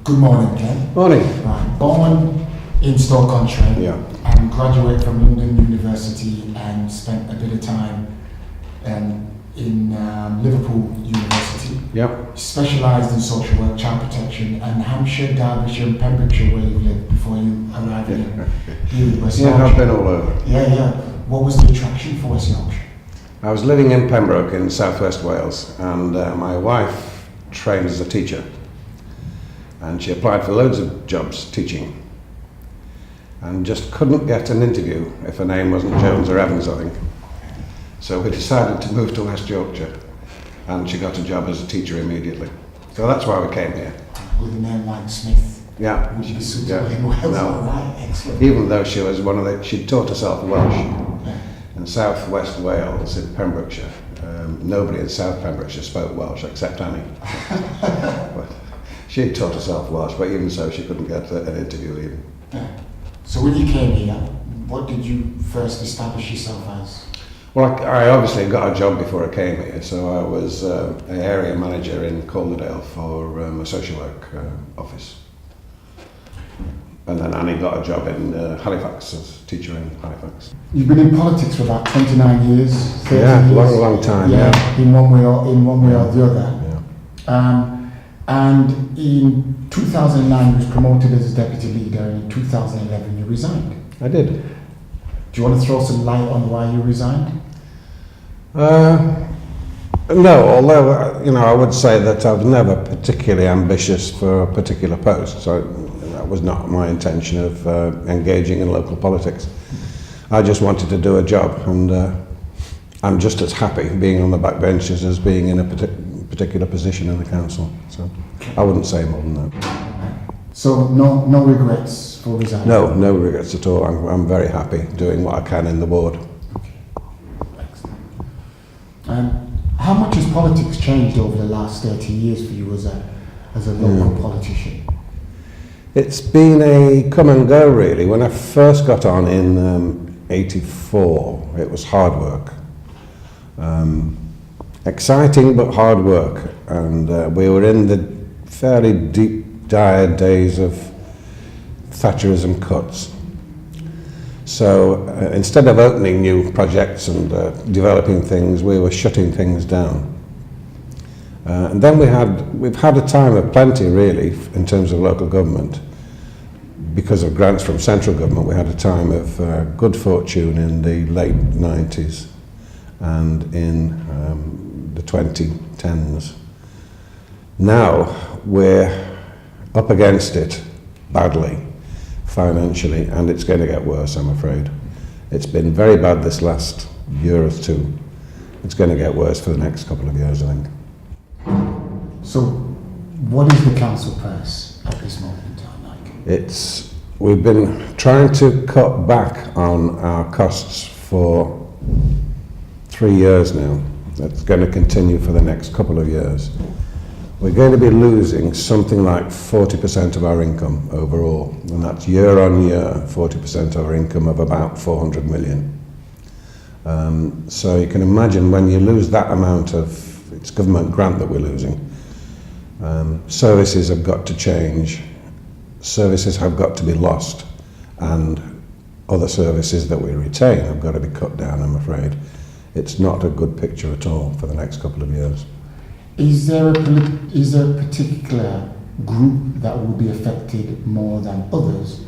Good morning, Ken. Morning. Right. Born in Stoke-on-Trent, Yeah. and graduate from London University and spent a bit of time in Liverpool University. Yep. Specialised in social work, child protection, and Hampshire, Derbyshire and Pembrokeshire, where you lived before you arrived in here in West Yorkshire. Yeah, I've been all over. Yeah. What was the attraction for West Yorkshire? I was living in Pembroke in southwest Wales, and my wife trained as a teacher, and she applied for loads of jobs teaching and just couldn't get an interview if her name wasn't Jones or Evans, I think. So we decided to move to West Yorkshire, and she got a job as a teacher immediately. So that's why we came here. With a name like Smith, Yeah. would you be suitable Yeah. in Wales? No. All right, excellent. Even though she was she'd taught herself Welsh. Yeah. In southwest Wales, in Pembrokeshire, nobody in South Pembrokeshire spoke Welsh except Annie. But she had taught herself Welsh, but even so, she couldn't get an interview even. Yeah. So when you came here, what did you first establish yourself as? Well, I obviously got a job before I came here, so I was an area manager in Cllr for a social work office. And then Annie got a job in Halifax as a teacher in Halifax. You've been in politics for about 29 years, 30 Yeah, years. long time, yeah. In one way or the other. Yeah. And in 2009, you was promoted as a deputy leader, and in 2011, you resigned. I did. Do you want to throw some light on why you resigned? No, although, I would say that I was never particularly ambitious for a particular post, so that was not my intention of engaging in local politics. I just wanted to do a job, and I'm just as happy being on the backbenches as being in a particular position in the council, so I wouldn't say more than that. So no regrets for resigning? No regrets at all. I'm very happy doing what I can in the ward. How much has politics changed over the last 30 years for you as a local politician? It's been a come and go, really. When I first got on in '84, it was hard work. Exciting but hard work, and we were in the fairly deep, dire days of Thatcherism cuts. So instead of opening new projects and developing things, we were shutting things down. And then we've had a time of plenty, really, in terms of local government. Because of grants from central government, we had a time of good fortune in the late 90s and in the 2010s. Now we're up against it badly financially, and it's going to get worse, I'm afraid. It's been very bad this last year or two. It's going to get worse for the next couple of years, I think. So what is the council purse at this moment in time like? We've been trying to cut back on our costs for 3 years now. That's going to continue for the next couple of years. We're going to be losing something like 40% of our income overall, and that's year on year, 40% of our income of about 400 million. So you can imagine when you lose that amount of, it's government grant that we're losing, services have got to change, services have got to be lost, and other services that we retain have got to be cut down, I'm afraid. It's not a good picture at all for the next couple of years. Is there a particular group that will be affected more than others,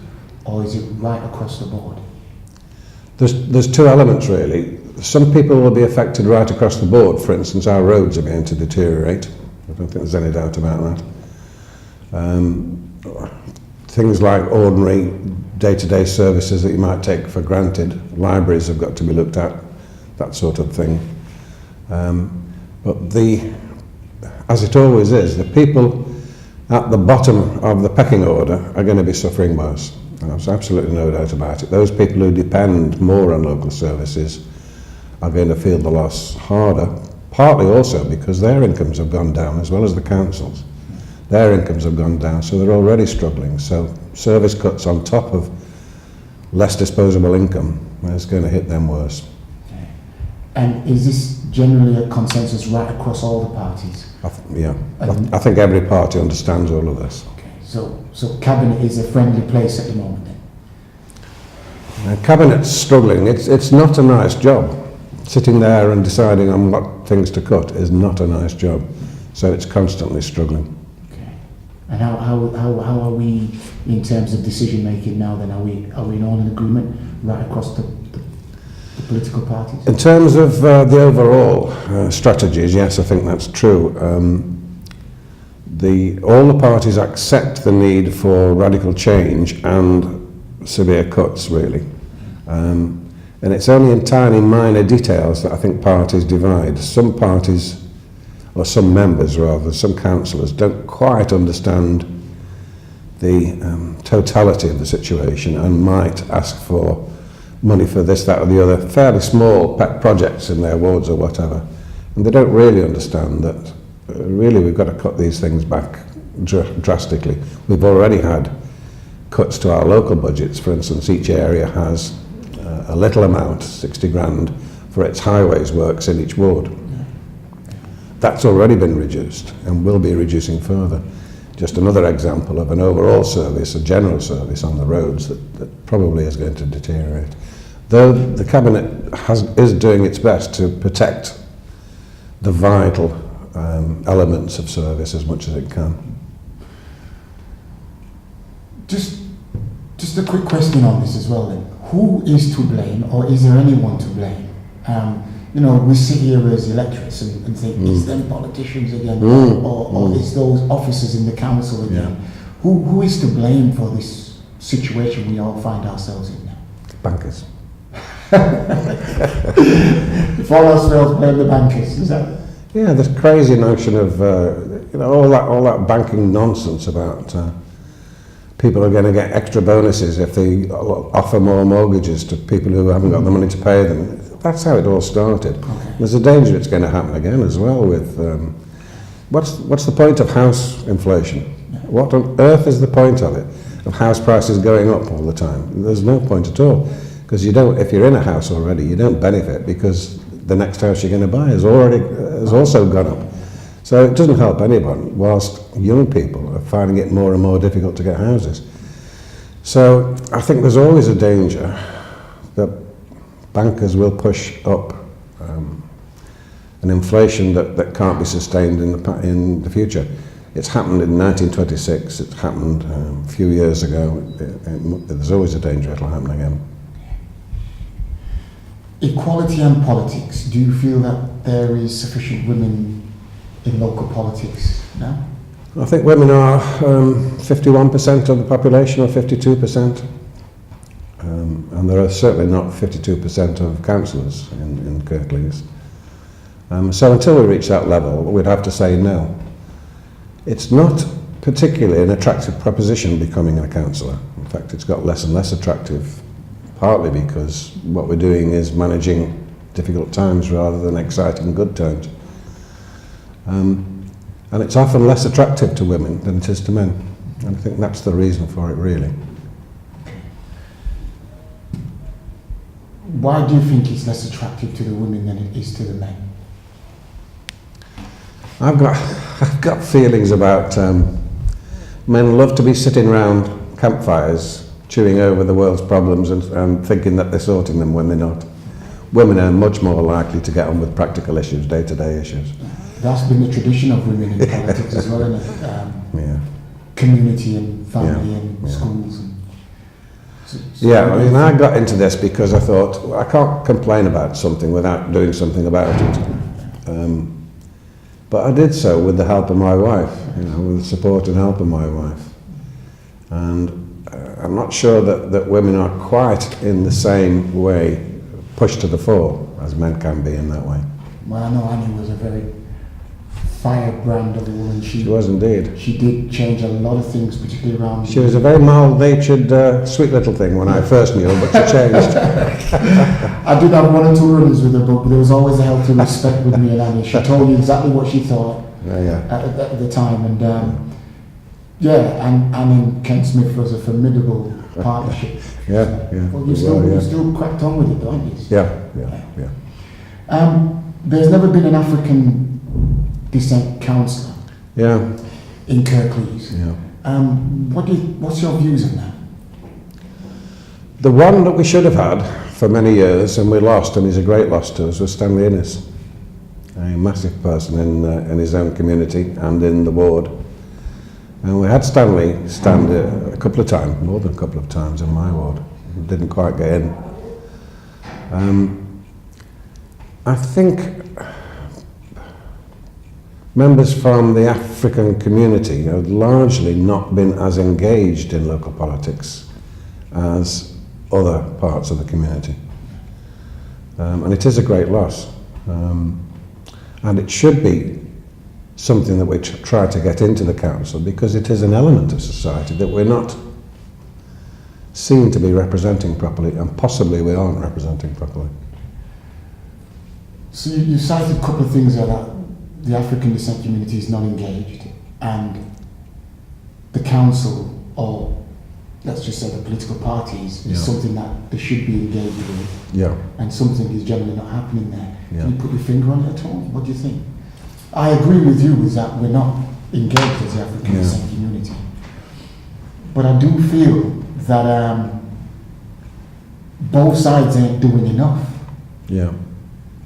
or is it right across the board? There's two elements, really. Some people will be affected right across the board. For instance, our roads are going to deteriorate. I don't think there's any doubt about that. Things like ordinary day-to-day services that you might take for granted, libraries have got to be looked at, that sort of thing. But as it always is, the people at the bottom of the pecking order are going to be suffering most. There's absolutely no doubt about it. Those people who depend more on local services are going to feel the loss harder, partly also because their incomes have gone down as well as the councils. Their incomes have gone down, so they're already struggling. So service cuts on top of less disposable income is going to hit them worse. Okay. And is this generally a consensus right across all the parties? I think every party understands all of this. Okay. So cabinet is a friendly place at the moment then? Cabinet's struggling. It's not a nice job. Sitting there and deciding on what things to cut is not a nice job. So it's constantly struggling. Okay. And how are we in terms of decision making now then? Are we all in agreement right across the political parties? In terms of the overall strategies, yes, I think that's true. All the parties accept the need for radical change and severe cuts, really. And it's only in tiny minor details that I think parties divide. Some parties, or some members rather, some councillors don't quite understand the totality of the situation and might ask for money for this, that or the other, fairly small pet projects in their wards or whatever. And they don't really understand that really we've got to cut these things back drastically. We've already had cuts to our local budgets. For instance, each area has a little amount, 60 grand, for its highways works in each ward. That's already been reduced and will be reducing further. Just another example of an overall service, a general service on the roads that probably is going to deteriorate. Though the Cabinet is doing its best to protect the vital elements of service as much as it can. Just a quick question on this as well then. Who is to blame, or is there anyone to blame? You know, we sit here as electorates and think, is them politicians again, or is those officers in the council again? Yeah. Who is to blame for this situation we all find ourselves in now? Bankers. If all else fails, blame the bankers, is that? Yeah, this crazy notion of all that banking nonsense about people are going to get extra bonuses if they offer more mortgages to people who haven't got the money to pay them. That's how it all started. Okay. There's a danger it's going to happen again as well with what's the point of house inflation? What on earth is the point of it? Of house prices going up all the time? There's no point at all, because you don't. If you're in a house already, you don't benefit because the next house you're going to buy has also gone up. So it doesn't help anyone, whilst young people are finding it more and more difficult to get houses. So I think there's always a danger that bankers will push up an inflation that can't be sustained in the future. It's happened in 1926, it happened a few years ago. There's always a danger it'll happen again. Equality and politics. Do you feel that there is sufficient women in local politics now? I think women are 51% of the population, or 52%. And there are certainly not 52% of councillors in Kirklees. So until we reach that level, we'd have to say no. It's not particularly an attractive proposition becoming a councillor. In fact, it's got less and less attractive, partly because what we're doing is managing difficult times rather than exciting good times. And it's often less attractive to women than it is to men. And I think that's the reason for it, really. Why do you think it's less attractive to the women than it is to the men? I've got feelings about men love to be sitting around campfires chewing over the world's problems and thinking that they're sorting them when they're not. Women are much more likely to get on with practical issues, day-to-day issues. That's been the tradition of women in politics as well, isn't it? Community and family and schools. I mean, I got into this because I thought, well, I can't complain about something without doing something about it. But I did so with the help of my wife, with the support and help of my wife. And I'm not sure that women are quite in the same way pushed to the fore as men can be in that way. Well, I know Annie was a very firebrand of a woman. She was indeed. She did change a lot of things, particularly around... She was a very mild-natured, sweet little thing when I first knew her, but she changed. I did have one or two runners with her, but there was always a healthy respect with me and Annie. She told you exactly what she thought at the time. And and Annie and Ken Smith was a formidable partnership. Well, you still cracked on with it, don't you? There's never been an African descent councillor in Kirklees. What's your views on that? The one that we should have had for many years, and we lost, and he's a great loss to us, was Stanley Innes, a massive person in his own community and in the ward. And we had Stanley stand a couple of times, more than a couple of times in my ward. Didn't quite get in. I think members from the African community have largely not been as engaged in local politics as other parts of the community. And it is a great loss. And it should be something that we try to get into the council, because it is an element of society that we're not seen to be representing properly, and possibly we aren't representing properly. So you cited a couple of things there, that the African descent community is not engaged, and the council, or let's just say the political parties, is something that they should be engaged with, and something is generally not happening there. Can you put your finger on it at all? What do you think? I agree with you with that we're not engaged as the African descent community, but I do feel that both sides ain't doing enough. Yeah.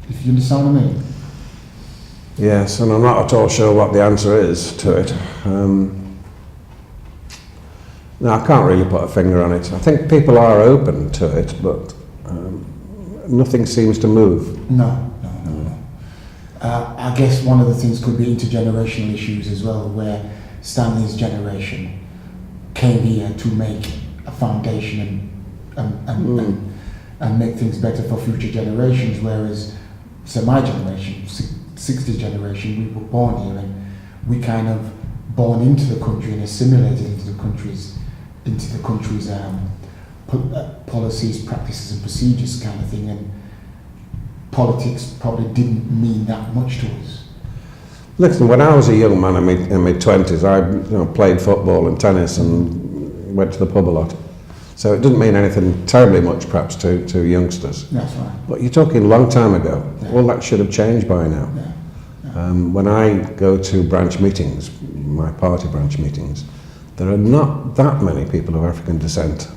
If you understand what I mean? Yes, and I'm not at all sure what the answer is to it. No, I can't really put a finger on it. I think people are open to it, but nothing seems to move. No. I guess one of the things could be intergenerational issues as well, where Stanley's generation came here to make a foundation and make things better for future generations, whereas, so my generation, 60s generation, we were born here and we kind of born into the country and assimilated into the country's policies, practices and procedures kind of thing, and politics probably didn't mean that much to us. Listen, when I was a young man in my 20s, I played football and tennis and went to the pub a lot. So it didn't mean anything terribly much perhaps to youngsters. That's right. But you're talking a long time ago. Yeah. All that should have changed by now. When I go to branch meetings, my party branch meetings, there are not that many people of African descent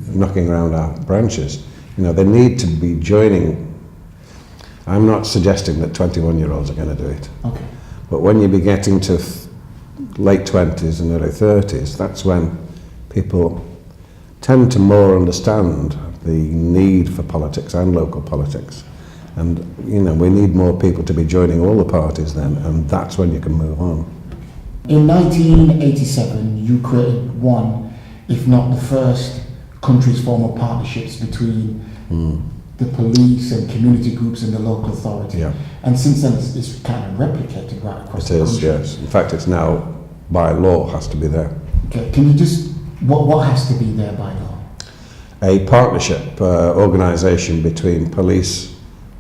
knocking around our branches. They need to be joining. I'm not suggesting that 21-year-olds are going to do it. Okay. But when you be getting to late 20s and early 30s, that's when people tend to more understand the need for politics and local politics. And, we need more people to be joining all the parties then, and that's when you can move on. In 1987, you created one, if not the first, country's formal partnerships between the police and community groups and the local authority. Yeah. And since then, it's kind of replicated right across the country. It is, yes. In fact, it's now, by law, has to be there. Okay, can you just, what has to be there by law? A partnership organisation between police,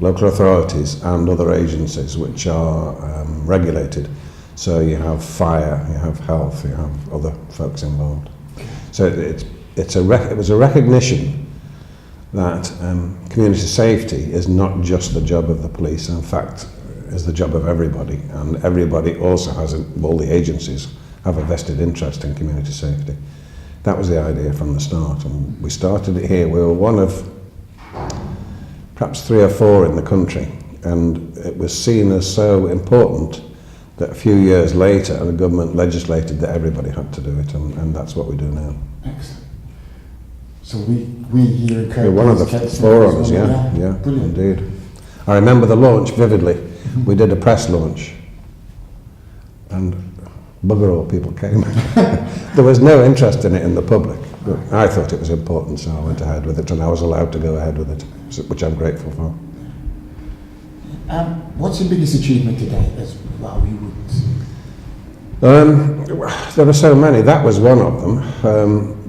local authorities and other agencies which are regulated. So you have fire, you have health, you have other folks involved. So it was a recognition that community safety is not just the job of the police, in fact is the job of everybody, and everybody also has, all the agencies have a vested interest in community safety. That was the idea from the start, and we started it here. We were one of perhaps 3 or 4 in the country, and it was seen as so important that a few years later the government legislated that everybody had to do it, and that's what we do now. Excellent. So we here in Kirklees, We're one of the forerunners, yeah, brilliant. Indeed. I remember the launch vividly. We did a press launch, and bugger all people came. There was no interest in it in the public, but I thought it was important, so I went ahead with it, and I was allowed to go ahead with it, which I'm grateful for. What's your biggest achievement today, as well, you would say? There are so many. That was one of them.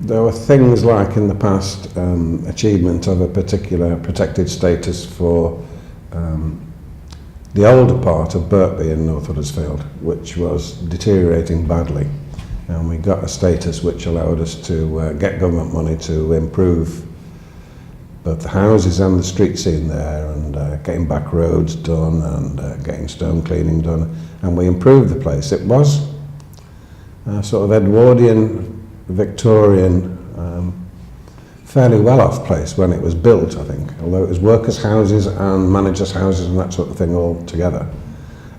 There were things like in the past achievement of a particular protected status for the older part of Birkby in North Huddersfield, which was deteriorating badly, and we got a status which allowed us to get government money to improve both the houses and the street scene there, and getting back roads done and getting stone cleaning done, and we improved the place. It was sort of Edwardian, Victorian, fairly well-off place when it was built, I think, although it was workers' houses and managers' houses and that sort of thing all together.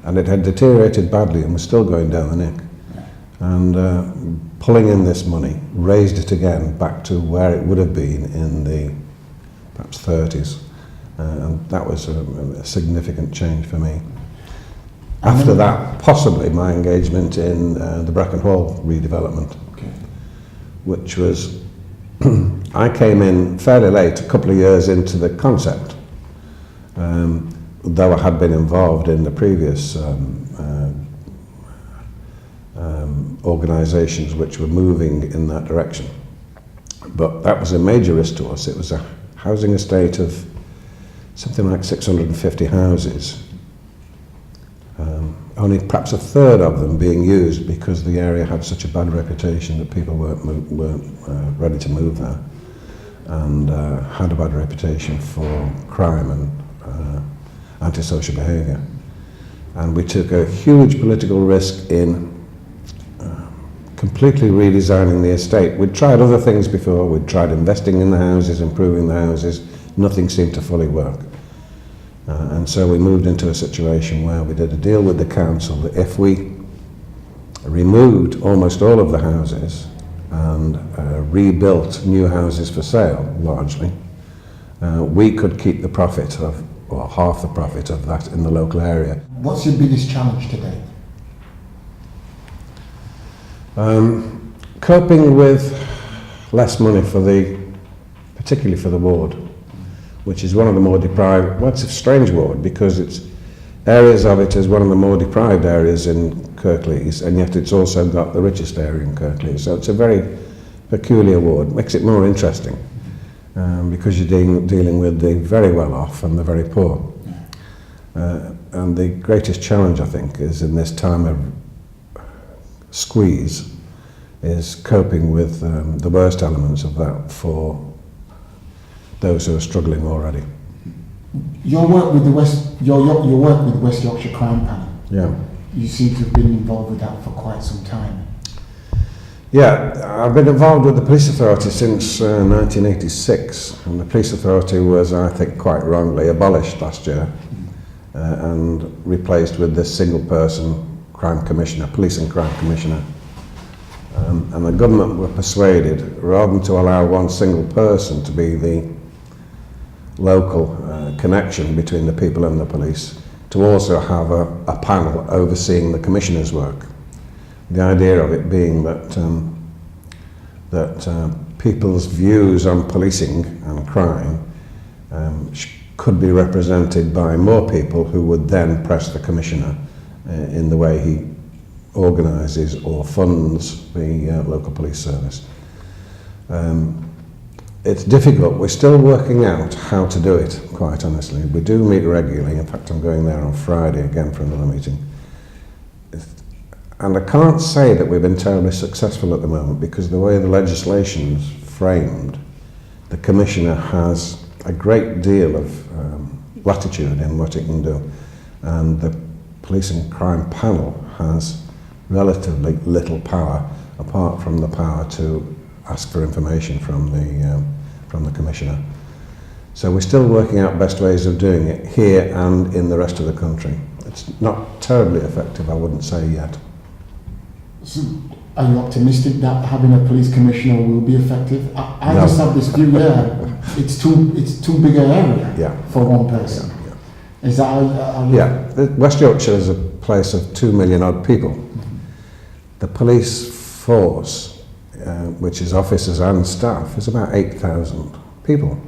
And it had deteriorated badly and was still going down the neck. And pulling in this money raised it again back to where it would have been in the perhaps 30s. And that was a significant change for me. After that, possibly my engagement in the Bracken Hall redevelopment, which was, I came in fairly late, a couple of years into the concept, though I had been involved in the previous organisations which were moving in that direction. But that was a major risk to us. It was a housing estate of something like 650 houses, only perhaps a third of them being used because the area had such a bad reputation that people weren't ready to move there, and had a bad reputation for crime and antisocial behaviour. And we took a huge political risk in completely redesigning the estate. We'd tried other things before. We'd tried investing in the houses, improving the houses. Nothing seemed to fully work. And so we moved into a situation where we did a deal with the council that if we removed almost all of the houses and rebuilt new houses for sale, largely, we could keep the profit of, or half the profit of that in the local area. What's your biggest challenge today? Coping with less money particularly for the ward, which is one of the more deprived. Well, it's a strange ward because areas of it is one of the more deprived areas in Kirklees, and yet it's also got the richest area in Kirklees. So it's a very peculiar ward. Makes it more interesting because you're dealing with the very well off and the very poor. And the greatest challenge, I think, is in this time of squeeze, is coping with the worst elements of that for those who are struggling already. Your work with the West Yorkshire Crime Panel. Yeah. You seem to have been involved with that for quite some time. Yeah, I've been involved with the police authority since 1986, and the police authority was, I think, quite wrongly abolished last year and replaced with this single-person crime commissioner, police and crime commissioner. And the government were persuaded, rather than to allow one single person to be the local connection between the people and the police, to also have a panel overseeing the commissioner's work. The idea of it being that people's views on policing and crime could be represented by more people who would then press the commissioner in the way he organises or funds the local police service. It's difficult. We're still working out how to do it, quite honestly. We do meet regularly. In fact, I'm going there on Friday again for another meeting. And I can't say that we've been terribly successful at the moment because the way the legislation's framed, the Commissioner has a great deal of latitude in what it can do. And the Police and Crime Panel has relatively little power, apart from the power to ask for information from the Commissioner. So we're still working out best ways of doing it here and in the rest of the country. It's not terribly effective, I wouldn't say yet. So are you optimistic that having a police commissioner will be effective? I No. just have this view, it's too big an area for one person. Yeah. Is that how you... West Yorkshire is a place of 2 million odd people. The police force, which is officers and staff, is about 8,000 people.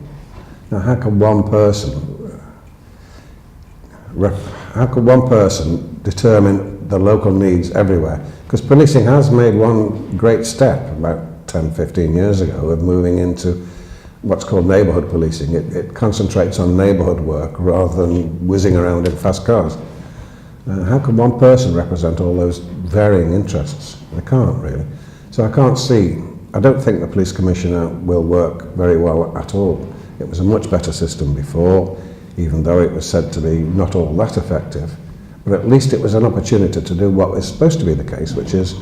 Now, how can one person determine the local needs everywhere? Because policing has made one great step about 10, 15 years ago of moving into what's called neighbourhood policing. It concentrates on neighbourhood work rather than whizzing around in fast cars. How can one person represent all those varying interests? They can't really. So I don't think the police commissioner will work very well at all. It was a much better system before, even though it was said to be not all that effective. But at least it was an opportunity to do what was supposed to be the case, which is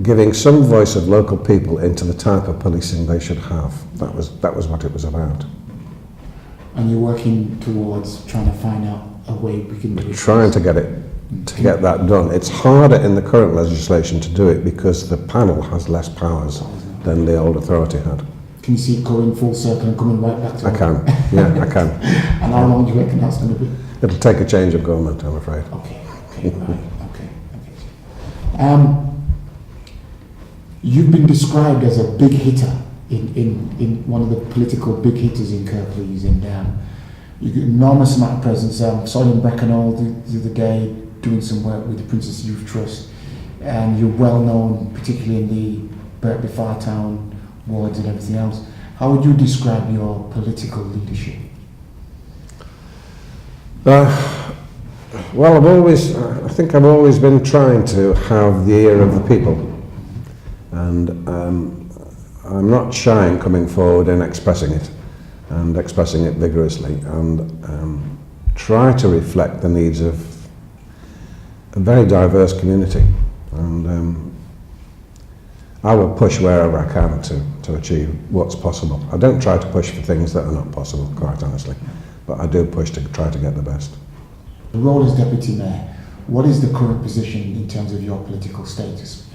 giving some voice of local people into the type of policing they should have. That was what it was about. And you're working towards trying to find out a way we can do it. Trying to get that done. It's harder in the current legislation to do it because the panel has less powers than the old authority had. Can you see it going full circle and coming right back to I can, yeah, I can. And how long do you reckon that's going to be? It'll take a change of government, I'm afraid. Okay, right, okay. You've been described as a big hitter in one of the political big hitters in Kirklees, and you get enormous amount of presence. I saw you in Bracknell the other day doing some work with the Princess Youth Trust, and you're well known, particularly in the Birkby Fartown wards and everything else. How would you describe your political leadership? Well, I think I've always been trying to have the ear of the people, and I'm not shy in coming forward and expressing it vigorously, and try to reflect the needs of a very diverse community, and I will push wherever I can to achieve what's possible. I don't try to push for things that are not possible, quite honestly, but I do push to try to get the best. The role as Deputy Mayor, what is the current position in terms of your political status?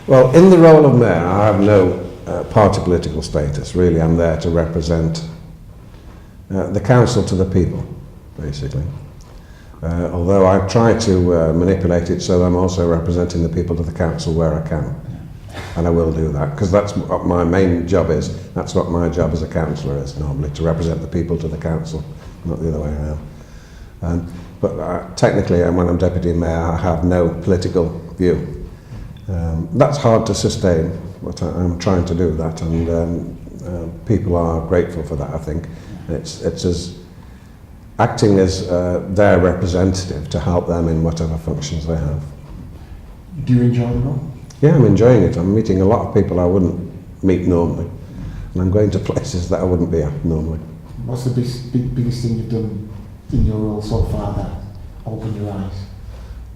Well, in the role of Mayor, I have no party political status, really. I'm there to represent the council to the people, basically. Although I try to manipulate it so I'm also representing the people to the council where I can. And I will do that, because that's what my main job is. That's what my job as a councillor is normally, to represent the people to the council, not the other way around. But technically, when I'm Deputy Mayor, I have no political view. That's hard to sustain, but I'm trying to do that, and people are grateful for that, I think. It's as acting as their representative to help them in whatever functions they have. Do you enjoy the role? Yeah, I'm enjoying it. I'm meeting a lot of people I wouldn't meet normally, and I'm going to places that I wouldn't be at normally. What's the biggest thing you've done in your role so far that opened your eyes?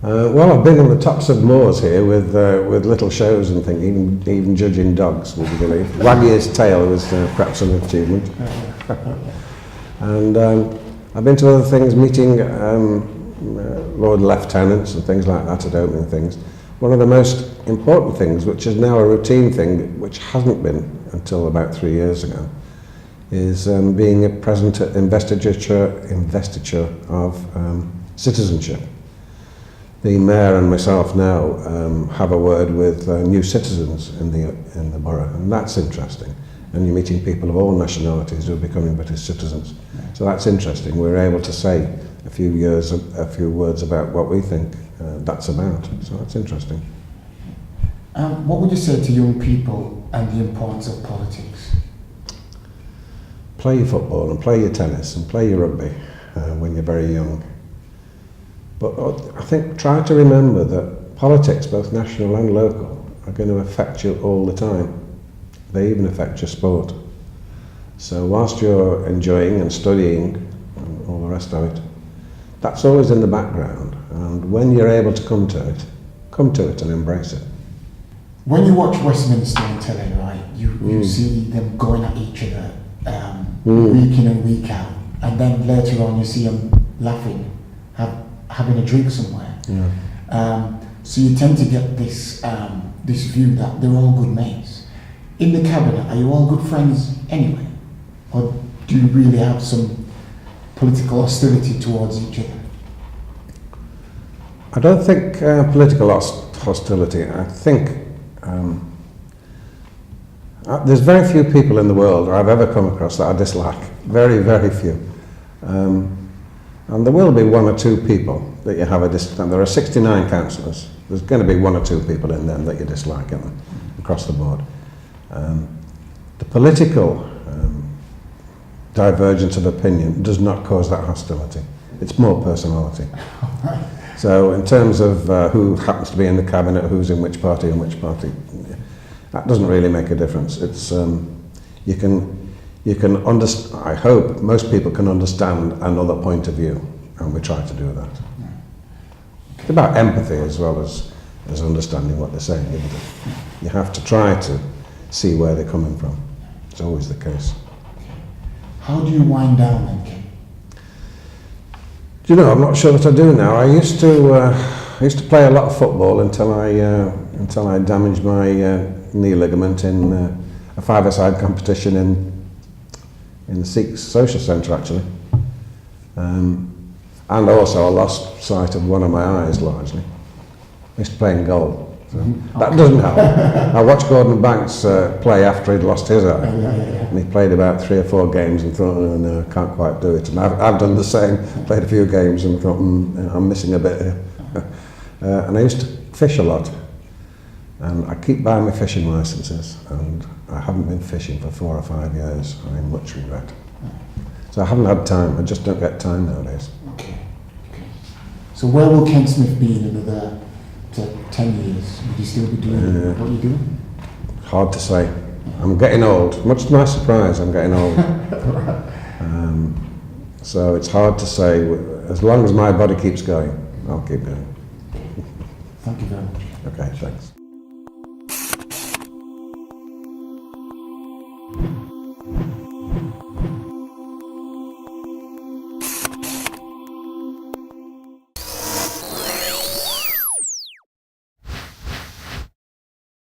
Well, I've been on the tops of moors here with little shows and things, even judging dogs, would you believe? Wagging his tail was perhaps an achievement. And I've been to other things, meeting Lord Lieutenants and things like that at opening things. One of the most important things, which is now a routine thing, which hasn't been until about 3 years ago, is being present at investiture of citizenship. The Mayor and myself now have a word with new citizens in the borough, and that's interesting. And you're meeting people of all nationalities who are becoming British citizens. So that's interesting. We're able to say a few words about what we think that's about. So that's interesting. What would you say to young people and the importance of politics? Play your football and play your tennis and play your rugby when you're very young. But I think try to remember that politics, both national and local, are going to affect you all the time. They even affect your sport. So whilst you're enjoying and studying and all the rest of it, that's always in the background. And when you're able to come to it and embrace it. When you watch Westminster on telly, right, you see them going at each other week in and week out, and then later on you see them laughing, having a drink somewhere. Yeah. So you tend to get this view that they're all good mates. In the cabinet, are you all good friends anyway? Or do you really have some political hostility towards each other? I don't think political hostility. I think there's very few people in the world I've ever come across that I dislike. Very, very few. And there will be one or two people that you have a dislike. There are 69 councillors. There's going to be one or two people in them that you dislike across the board. The political divergence of opinion does not cause that hostility. It's more personality. So in terms of who happens to be in the cabinet, who's in which party and which party, that doesn't really make a difference. It's you can understand. I hope most people can understand another point of view, and we try to do that. It's about empathy as well as as understanding what they're saying, isn't it? You have to try to see where they're coming from. It's always the case. How do you wind down then, Ken? Do you know, I'm not sure that I do now. I used to play a lot of football until I damaged my knee ligament in a five-a-side competition in the Sikh Social Centre, actually. And also I lost sight of one of my eyes largely. I used to play in goal. So that doesn't help. I watched Gordon Banks play after he'd lost his eye. And he played about 3 or 4 games and thought, oh no, I can't quite do it. And I've done the same, played a few games and thought, I'm missing a bit here. And I used to fish a lot. And I keep buying my fishing licences, and I haven't been fishing for 4 or 5 years. I much regret. So I haven't had time. I just don't get time nowadays. Okay. So where will Ken Smith be in another 10 years? Would you still be doing what you're doing? Hard to say. I'm getting old. Much to my surprise, I'm getting old. So it's hard to say. As long as my body keeps going, I'll keep going. Thank you very much. Okay, thanks.